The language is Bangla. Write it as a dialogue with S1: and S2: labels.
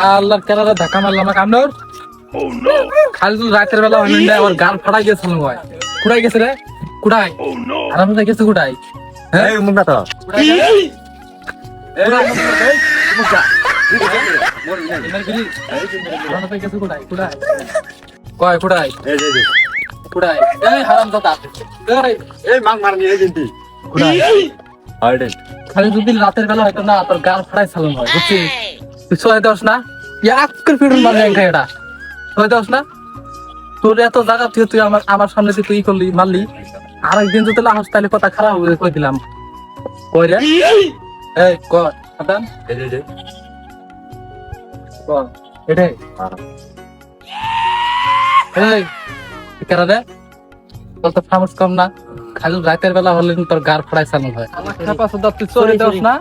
S1: আল্লাহর কেনারে ধাক্কা মারলাম আমাকে আমনোর খালি তুই রাতের বেলা হইলেন না আমার গাল ফাটাই গেছিল ভাই কুড়াই গেছে রে কুড়াই আরাম হয়ে গেছে কুড়াই হ্যাঁ
S2: এই মুন্ডা তো
S1: কুড়াই গেছে? কুড়াই আরাম হয়ে গেছে কুড়াই কুড়াই কয় কুড়াই
S2: এই যে
S1: কুড়াই এই হারাম দাদা এই
S2: এই মাং মারনি এই দিনটি
S1: কুড়াই
S2: হাইডে
S1: খালি যদি রাতের বেলা হয়তো না তোর গাল ফাটাই চালন হয় বুঝছিস তুই সহায় দোস না এক করে ফিরুন মারলি একটা এটা সহায় দোস না তোর এত জায়গা তুই তুই আমার সামনে দিয়ে তুই ই করলি মারলি আর একদিন যদি লাহাস তাহলে কথা খারাপ হবে কই দিলাম কই রে এই কর আদান
S2: এই যে
S1: কর এটাই এই কেন রে তোর তো ফামস কম না খালি রাতের বেলা হলে তোর গার ফাটাই চালন হয় আমার খাপা সুদা তুই চলে দোস না